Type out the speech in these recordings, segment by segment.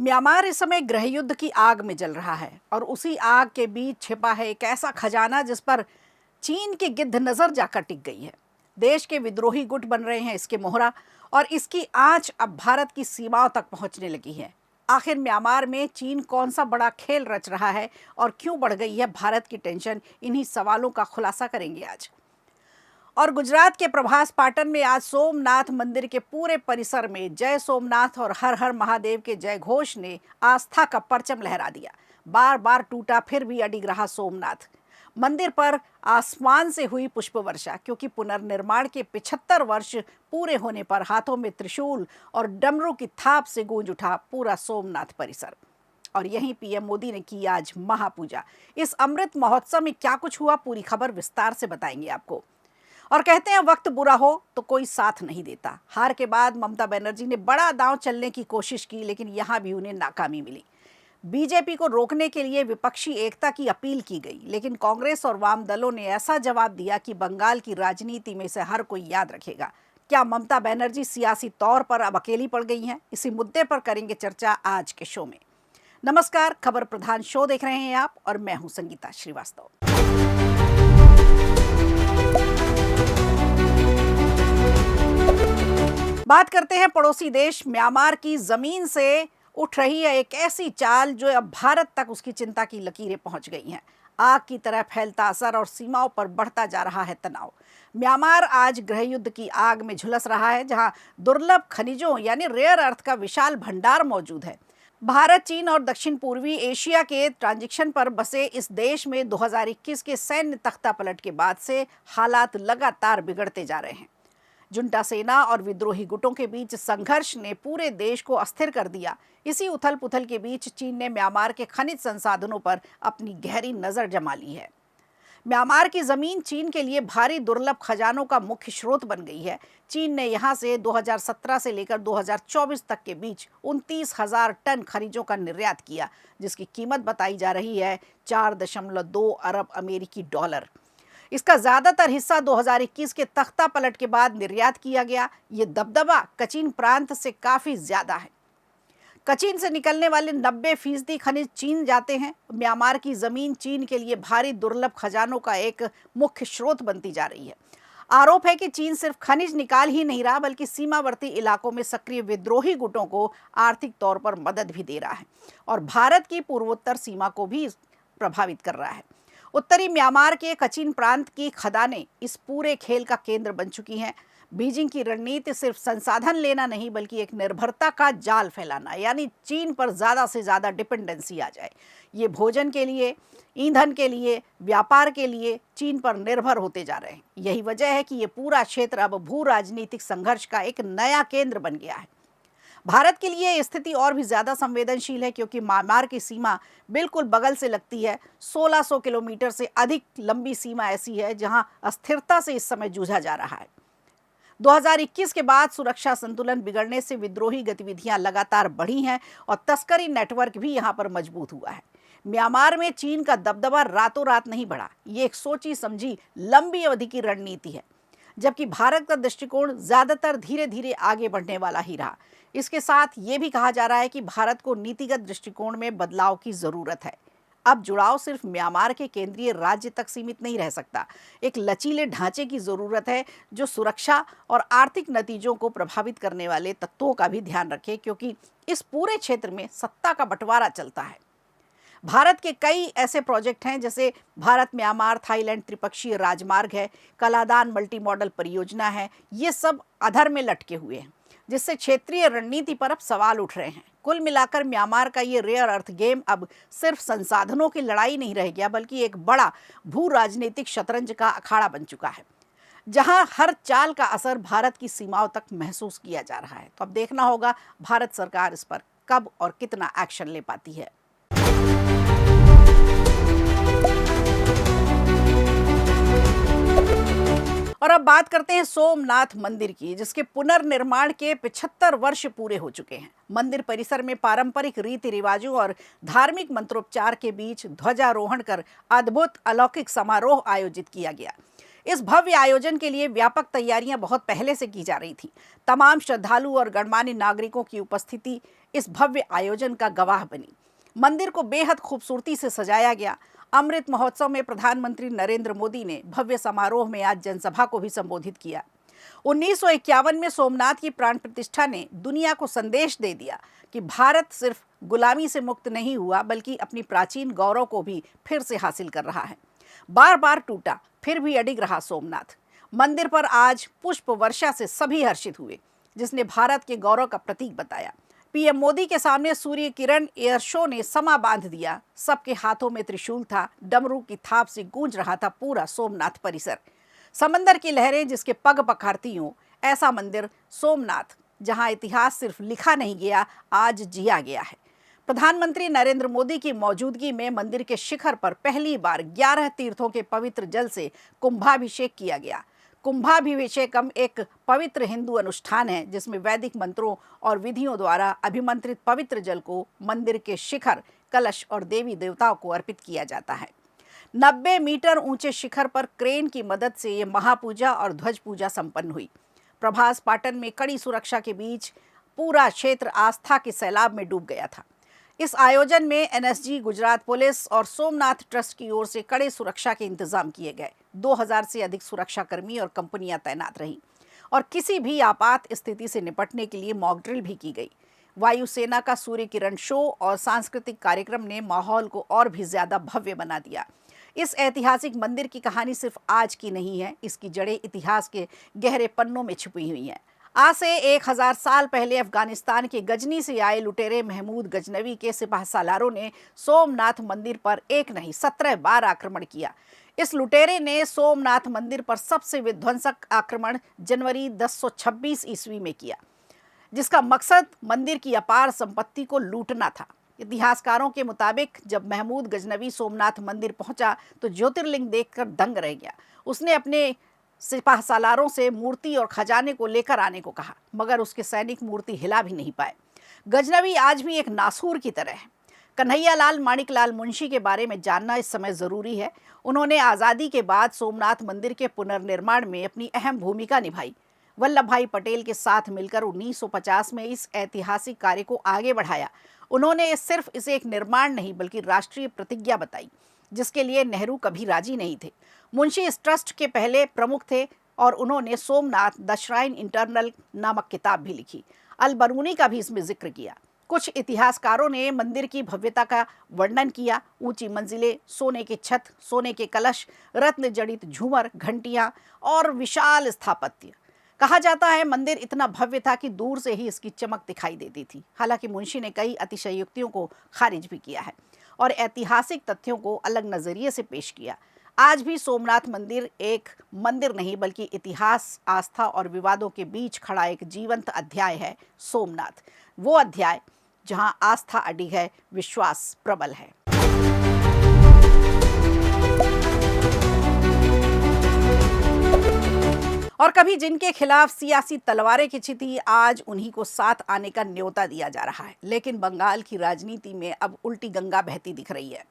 Myanmar इस समय गृहयुद्ध की आग में जल रहा है और उसी आग के बीच छिपा है एक ऐसा खजाना जिस पर चीन की गिद्ध नजर जाकर टिक गई है। देश के विद्रोही गुट बन रहे हैं इसके मोहरा और इसकी आंच अब भारत की सीमाओं तक पहुंचने लगी है। आखिर म्यांमार में चीन कौन सा बड़ा खेल रच रहा है और क्यों बढ़ गई है भारत की टेंशन, इन्हीं सवालों का खुलासा करेंगे आज। और गुजरात के प्रभास पाटन में आज सोमनाथ मंदिर के पूरे परिसर में जय सोमनाथ और हर हर महादेव के जय घोष ने आस्था का परचम लहरा दिया। बार बार टूटा फिर भी अडिग रहा सोमनाथ मंदिर पर आसमान से हुई पुष्प वर्षा, क्योंकि पुनर्निर्माण के 75 वर्ष पूरे होने पर हाथों में त्रिशूल और डमरू की थाप से गूंज उठा पूरा सोमनाथ परिसर। और यहीं पीएम मोदी ने की आज महापूजा। इस अमृत महोत्सव में क्या कुछ हुआ, पूरी खबर विस्तार से बताएंगे आपको। और कहते हैं वक्त बुरा हो तो कोई साथ नहीं देता। हार के बाद ममता बनर्जी ने बड़ा दांव चलने की कोशिश की, लेकिन यहां भी उन्हें नाकामी मिली। बीजेपी को रोकने के लिए विपक्षी एकता की अपील की गई, लेकिन कांग्रेस और वाम दलों ने ऐसा जवाब दिया कि बंगाल की राजनीति में इसे हर कोई याद रखेगा। क्या ममता बनर्जी सियासी तौर पर अब अकेली पड़ गई हैं? इसी मुद्दे पर करेंगे चर्चा आज के शो में। नमस्कार, खबर प्रधान शो देख रहे हैं आप और मैं हूं संगीता श्रीवास्तव। बात करते हैं पड़ोसी देश म्यांमार की। जमीन से उठ रही है एक ऐसी चाल जो अब भारत तक उसकी चिंता की लकीरें पहुंच गई हैं। आग की तरह फैलता असर और सीमाओं पर बढ़ता जा रहा है तनाव। म्यांमार आज गृहयुद्ध की आग में झुलस रहा है, जहां दुर्लभ खनिजों यानी रेयर अर्थ का विशाल भंडार मौजूद है। भारत, चीन और दक्षिण पूर्वी एशिया के ट्रांजिशन पर बसे इस देश में 2021 के सैन्य तख्तापलट के बाद से हालात लगातार बिगड़ते जा रहे हैं। जुंटा सेना और विद्रोही गुटों के बीच संघर्ष ने पूरे देश को अस्थिर कर दिया। इसी उथल पुथल के बीच चीन ने म्यांमार के खनिज संसाधनों पर अपनी गहरी नजर जमा ली है। म्यांमार की जमीन चीन के लिए भारी दुर्लभ खजानों का मुख्य स्रोत बन गई है। चीन ने यहां से 2017 से लेकर 2024 तक के बीच 29,000 टन खनिजों का निर्यात किया, जिसकी कीमत बताई जा रही है 4.2 अरब अमेरिकी डॉलर। इसका ज्यादातर हिस्सा 2021 के तख्ता पलट के बाद निर्यात किया गया। ये दबदबा कचिन प्रांत से काफी ज्यादा है। कचिन से निकलने वाले 90% खनिज चीन जाते हैं। म्यांमार की जमीन चीन के लिए भारी दुर्लभ खजानों का एक मुख्य स्रोत बनती जा रही है। आरोप है कि चीन सिर्फ खनिज निकाल ही नहीं रहा, बल्कि सीमावर्ती इलाकों में सक्रिय विद्रोही गुटों को आर्थिक तौर पर मदद भी दे रहा है और भारत की पूर्वोत्तर सीमा को भी प्रभावित कर रहा है। उत्तरी म्यांमार के कचिन प्रांत की खदानें इस पूरे खेल का केंद्र बन चुकी हैं। बीजिंग की रणनीति सिर्फ संसाधन लेना नहीं, बल्कि एक निर्भरता का जाल फैलाना, यानी चीन पर ज्यादा से ज्यादा डिपेंडेंसी आ जाए। ये भोजन के लिए, ईंधन के लिए, व्यापार के लिए चीन पर निर्भर होते जा रहे हैं। यही वजह है कि ये पूरा क्षेत्र अब भू राजनीतिक संघर्ष का एक नया केंद्र बन गया है। भारत के लिए स्थिति और भी ज्यादा संवेदनशील है, क्योंकि म्यांमार की सीमा बिल्कुल बगल से लगती है। 1600 किलोमीटर से अधिक लंबी सीमा ऐसी है जहां अस्थिरता से इस समय जूझा जा रहा है। 2021 के बाद सुरक्षा संतुलन बिगड़ने से विद्रोही गतिविधियां लगातार बढ़ी हैं और तस्करी नेटवर्क भी यहां पर मजबूत हुआ है। म्यांमार में चीन का दबदबा रातों रात नहीं बढ़ा। ये एक सोची समझी लंबी अवधि की रणनीति है, जबकि भारत का दृष्टिकोण ज्यादातर धीरे धीरे आगे बढ़ने वाला ही रहा। इसके साथ ये भी कहा जा रहा है कि भारत को नीतिगत दृष्टिकोण में बदलाव की जरूरत है। अब जुड़ाव सिर्फ म्यांमार के केंद्रीय राज्य तक सीमित नहीं रह सकता। एक लचीले ढांचे की जरूरत है जो सुरक्षा और आर्थिक नतीजों को प्रभावित करने वाले तत्वों का भी ध्यान रखे, क्योंकि इस पूरे क्षेत्र में सत्ता का बंटवारा चलता है। भारत के कई ऐसे प्रोजेक्ट हैं, जैसे भारत म्यांमार थाईलैंड त्रिपक्षीय राजमार्ग है, कलादान मल्टी मॉडल परियोजना है। ये सब अधर में लटके हुए हैं, जिससे क्षेत्रीय रणनीति पर अब सवाल उठ रहे हैं। कुल मिलाकर म्यांमार का ये रेयर अर्थ गेम अब सिर्फ संसाधनों की लड़ाई नहीं रह गया, बल्कि एक बड़ा भू राजनीतिक शतरंज का अखाड़ा बन चुका है, जहां हर चाल का असर भारत की सीमाओं तक महसूस किया जा रहा है। तो अब देखना होगा भारत सरकार इस पर कब और कितना एक्शन ले पाती है। और अब बात करते हैं सोमनाथ मंदिर की, जिसके पुनर्निर्माण के 75 वर्ष पूरे हो चुके हैं। मंदिर परिसर में पारंपरिक रीति रिवाजों और धार्मिक मंत्रोच्चार के बीच ध्वजारोहण कर अद्भुत अलौकिक समारोह आयोजित किया गया। इस भव्य आयोजन के लिए व्यापक तैयारियां बहुत पहले से की जा रही थी। तमाम श्रद्धालु और गणमान्य नागरिकों की उपस्थिति इस भव्य आयोजन का गवाह बनी। मंदिर को बेहद खूबसूरती से सजाया गया। अमृत महोत्सव में प्रधानमंत्री नरेंद्र मोदी ने भव्य समारोह में आज जनसभा को भी संबोधित किया। 1951 में सोमनाथ की प्राण प्रतिष्ठा ने दुनिया को संदेश दे दिया कि भारत सिर्फ गुलामी से मुक्त नहीं हुआ बल्कि अपनी प्राचीन गौरव को भी फिर से हासिल कर रहा है। बार बार टूटा फिर भी अडिग रहा सोमनाथ। मंदिर पर आज पुष्प वर्षा से सभी हर्षित हुए, जिसने भारत के गौरव का प्रतीक बताया। पीएम मोदी के सामने सूर्य किरण एयर शो ने समा बांध दिया। सबके हाथों में त्रिशूल था। डमरू की थाप से गूंज रहा था पूरा सोमनाथ परिसर। समंदर की लहरें जिसके पग पखारती हों, ऐसा मंदिर सोमनाथ, जहां इतिहास सिर्फ लिखा नहीं गया, आज जिया गया है। प्रधानमंत्री नरेंद्र मोदी की मौजूदगी में मंदिर के शिखर पर पहली बार 11 तीर्थों के पवित्र जल से कुंभाभिषेक किया गया। कुंभाभिषेकम एक पवित्र हिंदू अनुष्ठान है जिसमें वैदिक मंत्रों और विधियों द्वारा अभिमंत्रित पवित्र जल को मंदिर के शिखर, कलश और देवी देवताओं को अर्पित किया जाता है। 90 मीटर ऊंचे शिखर पर क्रेन की मदद से ये महापूजा और ध्वज पूजा संपन्न हुई। प्रभास पाटन में कड़ी सुरक्षा के बीच पूरा क्षेत्र आस्था के सैलाब में डूब गया था। इस आयोजन में एनएसजी, गुजरात पुलिस और सोमनाथ ट्रस्ट की ओर से कड़े सुरक्षा के इंतजाम किए गए। 2000 से अधिक सुरक्षाकर्मी और कंपनियां तैनात रहीं और किसी भी आपात स्थिति से निपटने के लिए मॉक ड्रिल भी की गई। वायुसेना का सूर्य किरण शो और सांस्कृतिक कार्यक्रम ने माहौल को और भी ज्यादा भव्य बना दिया। इस ऐतिहासिक मंदिर की कहानी सिर्फ आज की नहीं है, इसकी जड़ें इतिहास के गहरे पन्नों में छुपी हुई हैं। आज से 1000 साल पहले अफगानिस्तान के गजनी से आए लुटेरे महमूद गजनवी के सिपाह सालारों ने सोमनाथ मंदिर पर एक नहीं 17 बार आक्रमण किया। इस लुटेरे ने सोमनाथ मंदिर पर सबसे विध्वंसक आक्रमण जनवरी 1026 ईस्वी में किया, जिसका मकसद मंदिर की अपार संपत्ति को लूटना था। इतिहासकारों के मुताबिक जब महमूद गजनवी सोमनाथ मंदिर पहुंचा तो ज्योतिर्लिंग देखकर दंग रह गया। उसने अपने सिपाह सालारों से मूर्ति और खजाने को लेकर आने को कहा, मगर उसके सैनिक मूर्ति हिला भी नहीं पाए। गजनवी आज भी एक नासूर की तरह है। कन्हैया लाल माणिकलाल मुंशी के बारे में जानना इस समय ज़रूरी है। उन्होंने आज़ादी के बाद सोमनाथ मंदिर के पुनर्निर्माण में अपनी अहम भूमिका निभाई। वल्लभ भाई पटेल के साथ मिलकर 1950 में इस ऐतिहासिक कार्य को आगे बढ़ाया। उन्होंने सिर्फ इसे एक निर्माण नहीं बल्कि राष्ट्रीय प्रतिज्ञा बताई, जिसके लिए नेहरू कभी राजी नहीं थे। मुंशी इस ट्रस्ट के पहले प्रमुख थे और उन्होंने सोमनाथ द श्राइन इंटरनल नामक किताब भी लिखी। अल बरूनी का भी इसमें जिक्र किया। कुछ इतिहासकारों ने मंदिर की भव्यता का वर्णन किया। ऊंची मंजिलें, सोने की छत, सोने के कलश, रत्न जड़ित झूमर, घंटियां और विशाल स्थापत्य। कहा जाता है मंदिर इतना भव्य था कि दूर से ही इसकी चमक दिखाई देती थी। हालांकि मुंशी ने कई अतिशयोक्तियों को खारिज भी किया है और ऐतिहासिक तथ्यों को अलग नजरिए से पेश किया। आज भी सोमनाथ मंदिर एक मंदिर नहीं बल्कि इतिहास, आस्था और विवादों के बीच खड़ा एक जीवंत अध्याय है। सोमनाथ वो अध्याय जहां आस्था अडिग है, विश्वास प्रबल है। और कभी जिनके खिलाफ सियासी तलवारें खिंची थी, आज उन्हीं को साथ आने का न्योता दिया जा रहा है। लेकिन बंगाल की राजनीति में अब उल्टी गंगा बहती दिख रही है।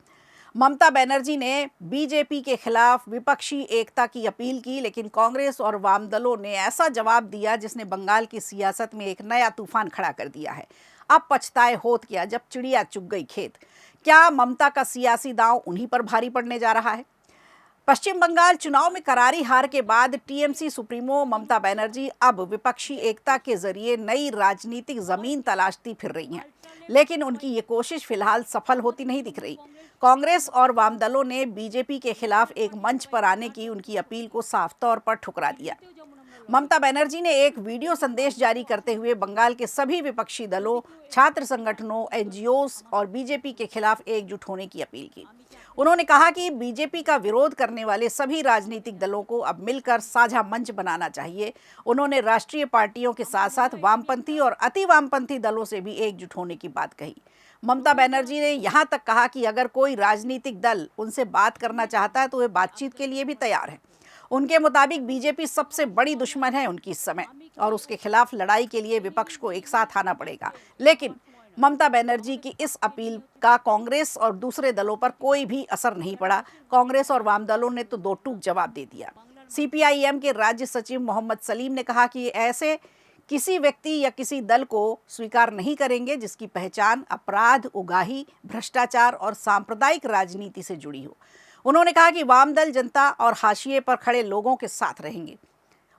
ममता बनर्जी ने बीजेपी के खिलाफ विपक्षी एकता की अपील की, लेकिन कांग्रेस और वाम दलों ने ऐसा जवाब दिया जिसने बंगाल की सियासत में एक नया तूफान खड़ा कर दिया है। अब पछताए होत क्या जब चिड़िया चुग गई खेत। क्या ममता का सियासी दांव उन्हीं पर भारी पड़ने जा रहा है? पश्चिम बंगाल चुनाव में करारी हार के बाद टीएमसी सुप्रीमो ममता बनर्जी अब विपक्षी एकता के जरिए नई राजनीतिक जमीन तलाशती फिर रही हैं, लेकिन उनकी ये कोशिश फिलहाल सफल होती नहीं दिख रही। कांग्रेस और वाम दलों ने बीजेपी के खिलाफ एक मंच पर आने की उनकी अपील को साफ तौर पर ठुकरा दिया। ममता बनर्जी ने एक वीडियो संदेश जारी करते हुए बंगाल के सभी विपक्षी दलों, छात्र संगठनों, एनजीओस और बीजेपी के खिलाफ एकजुट होने की अपील की। उन्होंने कहा कि बीजेपी का विरोध करने वाले सभी राजनीतिक दलों को अब मिलकर साझा मंच बनाना चाहिए। उन्होंने राष्ट्रीय पार्टियों के साथ साथ वामपंथी और अति वामपंथी दलों से भी एकजुट होने की बात कही। ममता बनर्जी ने यहाँ तक कहा कि अगर कोई राजनीतिक दल उनसे बात करना चाहता है तो वे बातचीत के लिए भी तैयार हैं। उनके मुताबिक बीजेपी सबसे बड़ी दुश्मन है उनकी इस समय और उसके खिलाफ लड़ाई के लिए विपक्ष को एक साथ आना पड़ेगा। लेकिन ममता बनर्जी की इस अपील का कांग्रेस और दूसरे दलों पर कोई भी असर नहीं पड़ा। कांग्रेस और वाम दलों ने तो दो टूक जवाब दे दिया। सीपीआईएम के राज्य सचिव मोहम्मद सलीम ने कहा कि ऐसे किसी व्यक्ति या किसी दल को स्वीकार नहीं करेंगे जिसकी पहचान अपराध, उगाही, भ्रष्टाचार और सांप्रदायिक राजनीति से जुड़ी हो। उन्होंने कहा कि वाम दल जनता और हाशिए पर खड़े लोगों के साथ रहेंगे।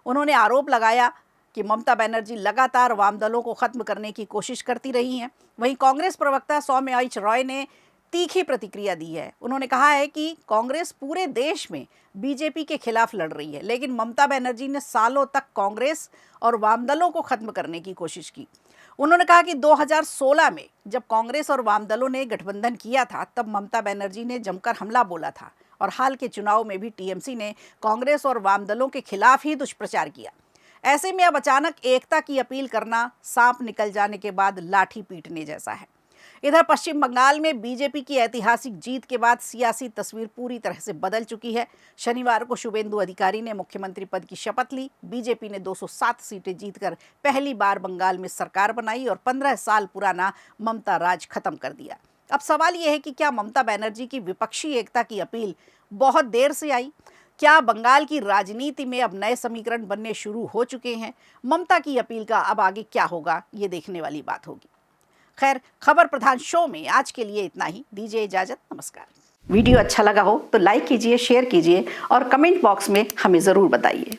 उन्होंने आरोप लगाया कि ममता बनर्जी लगातार वाम दलों को खत्म करने की कोशिश करती रही हैं। वहीं कांग्रेस प्रवक्ता सौम्या रॉय ने तीखी प्रतिक्रिया दी है। उन्होंने कहा है कि कांग्रेस पूरे देश में बीजेपी के खिलाफ लड़ रही है, लेकिन ममता बनर्जी ने सालों तक कांग्रेस और वाम दलों को खत्म करने की कोशिश की। उन्होंने कहा कि 2016 में जब कांग्रेस और वाम दलों ने गठबंधन किया था, तब ममता बनर्जी ने जमकर हमला बोला था और हाल के चुनाव में भी टीएमसी ने कांग्रेस और वाम दलों के खिलाफ ही दुष्प्रचार किया। ऐसे में अब अचानक एकता की अपील करना सांप निकल जाने के बाद लाठी पीटने जैसा है। इधर पश्चिम बंगाल में बीजेपी की ऐतिहासिक जीत के बाद सियासी तस्वीर पूरी तरह से बदल चुकी है। शनिवार को शुभेंदु अधिकारी ने मुख्यमंत्री पद की शपथ ली। बीजेपी ने 207 सीटें जीतकर पहली बार बंगाल में सरकार बनाई और 15 साल पुराना ममता राज खत्म कर दिया। अब सवाल यह है कि क्या ममता बनर्जी की विपक्षी एकता की अपील बहुत देर से आई? क्या बंगाल की राजनीति में अब नए समीकरण बनने शुरू हो चुके हैं? ममता की अपील का अब आगे क्या होगा, ये देखने वाली बात होगी। खैर, खबर प्रधान शो में आज के लिए इतना ही। दीजिए इजाजत, नमस्कार। वीडियो अच्छा लगा हो तो लाइक कीजिए, शेयर कीजिए और कमेंट बॉक्स में हमें ज़रूर बताइए।